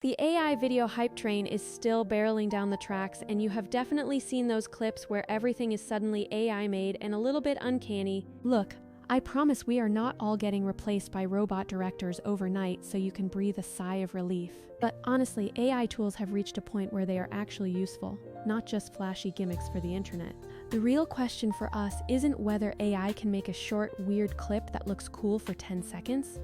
The AI video hype train is still barreling down the tracks, and you have definitely seen those clips where everything is suddenly AI made and a little bit uncanny. Look, I promise we are not all getting replaced by robot directors overnight so you can breathe a sigh of relief. But honestly, AI tools have reached a point where they are actually useful, not just flashy gimmicks for the internet. The real question for us isn't whether AI can make a short, weird clip that looks cool for 10 seconds.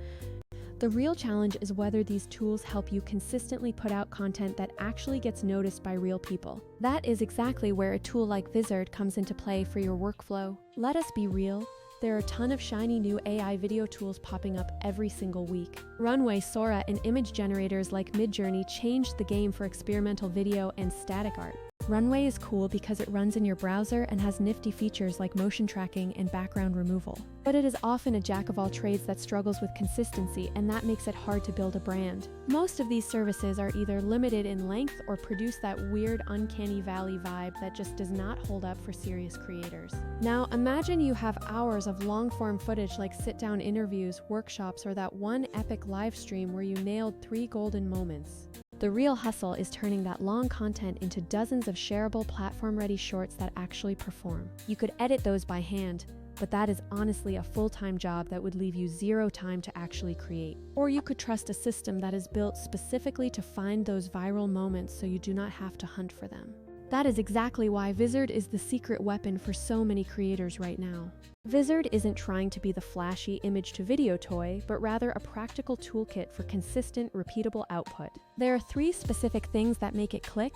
The real challenge is whether these tools help you consistently put out content that actually gets noticed by real people. That is exactly where a tool like Vizard comes into play for your workflow. Let us be real. There are a ton of shiny new AI video tools popping up every single week. Runway, Sora, and image generators like Midjourney changed the game for experimental video and static art. Runway is cool because it runs in your browser and has nifty features like motion tracking and background removal. But it is often a jack-of-all-trades that struggles with consistency, and that makes it hard to build a brand. Most of these services are either limited in length or produce that weird uncanny valley vibe that just does not hold up for serious creators. Now imagine you have hours of long-form footage like sit-down interviews, workshops, or that one epic live stream where you nailed 3 golden moments. The real hustle is turning that long content into dozens of shareable platform-ready shorts that actually perform. You could edit those by hand, but that is honestly a full-time job that would leave you zero time to actually create. Or you could trust a system that is built specifically to find those viral moments so you do not have to hunt for them. That is exactly why Vizard is the secret weapon for so many creators right now. Vizard isn't trying to be the flashy image-to-video toy, but rather a practical toolkit for consistent, repeatable output. There are 3 specific things that make it click: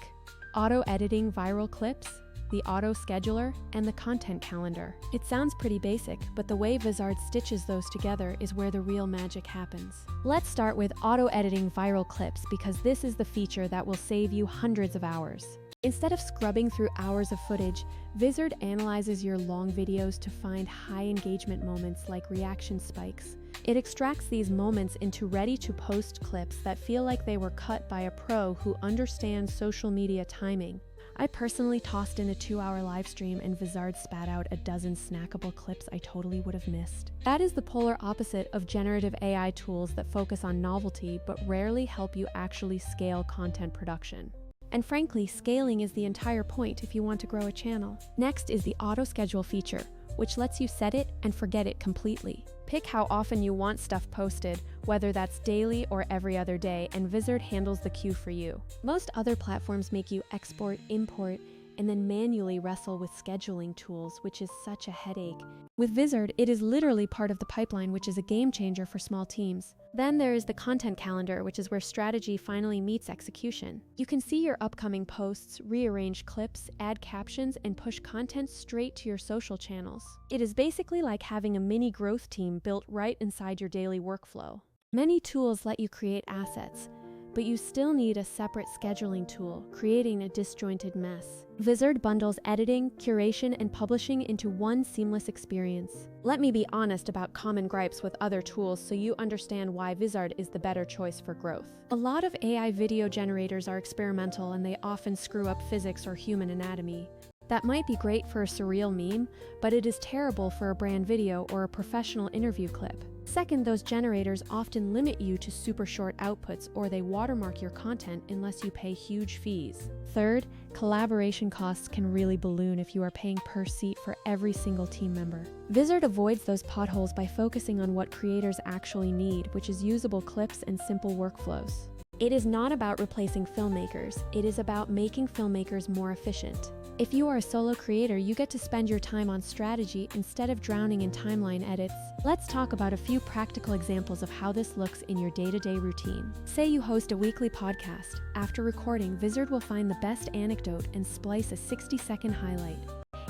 auto-editing viral clips, the auto-scheduler, and the content calendar. It sounds pretty basic, but the way Vizard stitches those together is where the real magic happens. Let's start with auto-editing viral clips because this is the feature that will save you hundreds of hours. Instead of scrubbing through hours of footage, Vizard analyzes your long videos to find high engagement moments like reaction spikes. It extracts these moments into ready-to-post clips that feel like they were cut by a pro who understands social media timing. I personally tossed in a 2-hour live stream and Vizard spat out a dozen snackable clips I totally would have missed. That is the polar opposite of generative AI tools that focus on novelty but rarely help you actually scale content production. And frankly, scaling is the entire point if you want to grow a channel. Next is the auto-schedule feature, which lets you set it and forget it completely. Pick how often you want stuff posted, whether that's daily or every other day, and Vizard handles the queue for you. Most other platforms make you export, import, and then manually wrestle with scheduling tools, which is such a headache. With Vizard, it is literally part of the pipeline, which is a game changer for small teams. Then there is the content calendar, which is where strategy finally meets execution. You can see your upcoming posts, rearrange clips, add captions, and push content straight to your social channels. It is basically like having a mini growth team built right inside your daily workflow. Many tools let you create assets, but you still need a separate scheduling tool, creating a disjointed mess. Vizard bundles editing, curation, and publishing into one seamless experience. Let me be honest about common gripes with other tools so you understand why Vizard is the better choice for growth. A lot of AI video generators are experimental and they often screw up physics or human anatomy. That might be great for a surreal meme, but it is terrible for a brand video or a professional interview clip. Second, those generators often limit you to super short outputs or they watermark your content unless you pay huge fees. Third, collaboration costs can really balloon if you are paying per seat for every single team member. Vizard avoids those potholes by focusing on what creators actually need, which is usable clips and simple workflows. It is not about replacing filmmakers, it is about making filmmakers more efficient. If you are a solo creator, you get to spend your time on strategy instead of drowning in timeline edits. Let's talk about a few practical examples of how this looks in your day-to-day routine. Say you host a weekly podcast. After recording, Vizard will find the best anecdote and splice a 60-second highlight.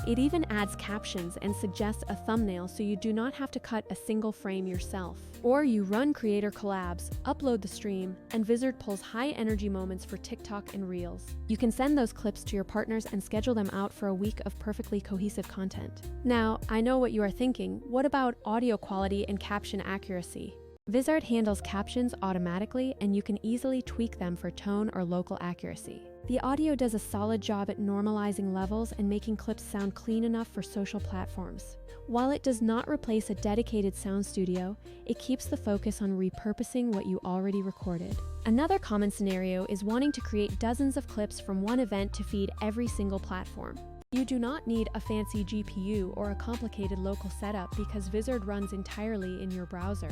It even adds captions and suggests a thumbnail so you do not have to cut a single frame yourself. Or you run creator collabs, upload the stream, and Vizard pulls high-energy moments for TikTok and Reels. You can send those clips to your partners and schedule them out for a week of perfectly cohesive content. Now, I know what you are thinking. What about audio quality and caption accuracy? Vizard handles captions automatically, and you can easily tweak them for tone or local accuracy. The audio does a solid job at normalizing levels and making clips sound clean enough for social platforms. While it does not replace a dedicated sound studio, it keeps the focus on repurposing what you already recorded. Another common scenario is wanting to create dozens of clips from one event to feed every single platform. You do not need a fancy GPU or a complicated local setup because Vizard runs entirely in your browser.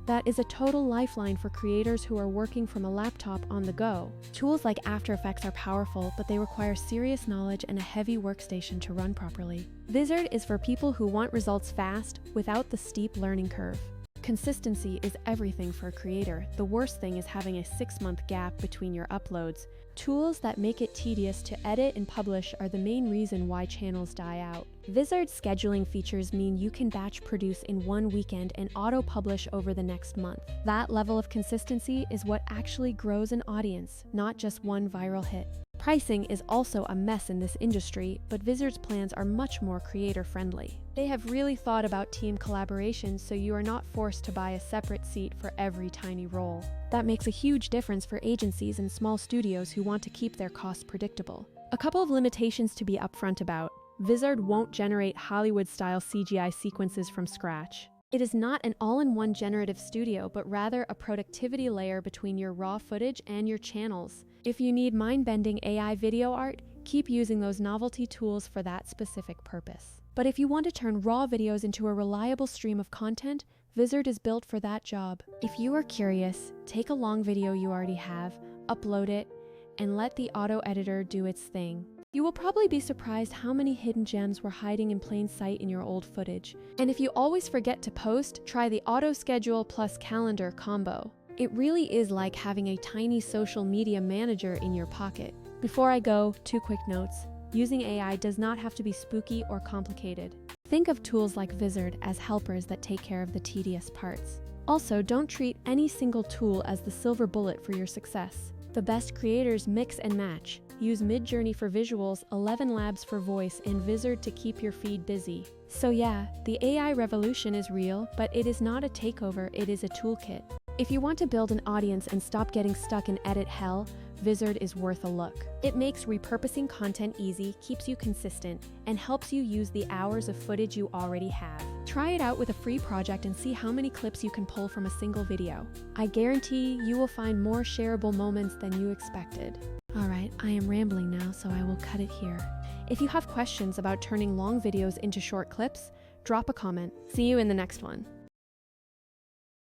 That is a total lifeline for creators who are working from a laptop on the go. Tools like After Effects are powerful, but they require serious knowledge and a heavy workstation to run properly. Vizard is for people who want results fast without the steep learning curve. Consistency is everything for a creator. The worst thing is having a 6-month gap between your uploads. Tools that make it tedious to edit and publish are the main reason why channels die out. Vizard's scheduling features mean you can batch produce in one weekend and auto-publish over the next month. That level of consistency is what actually grows an audience, not just one viral hit. Pricing is also a mess in this industry, but Vizard's plans are much more creator-friendly. They have really thought about team collaboration so you are not forced to buy a separate seat for every tiny role. That makes a huge difference for agencies and small studios who want to keep their costs predictable. A couple of limitations to be upfront about. Vizard won't generate Hollywood-style CGI sequences from scratch. It is not an all-in-one generative studio, but rather a productivity layer between your raw footage and your channels. If you need mind-bending AI video art, keep using those novelty tools for that specific purpose. But if you want to turn raw videos into a reliable stream of content, Vizard is built for that job. If you are curious, take a long video you already have, upload it, and let the auto editor do its thing. You will probably be surprised how many hidden gems were hiding in plain sight in your old footage. And if you always forget to post, try the auto schedule plus calendar combo. It really is like having a tiny social media manager in your pocket. Before I go, 2 quick notes. Using AI does not have to be spooky or complicated. Think of tools like Vizard as helpers that take care of the tedious parts. Also, don't treat any single tool as the silver bullet for your success. The best creators mix and match. Use Midjourney for visuals, 11 Labs for voice, and Vizard to keep your feed busy. So yeah, the AI revolution is real, but it is not a takeover, it is a toolkit. If you want to build an audience and stop getting stuck in edit hell, Vizard is worth a look. It makes repurposing content easy, keeps you consistent, and helps you use the hours of footage you already have. Try it out with a free project and see how many clips you can pull from a single video. I guarantee you will find more shareable moments than you expected. Alright, I am rambling now, so I will cut it here. If you have questions about turning long videos into short clips, drop a comment. See you in the next one.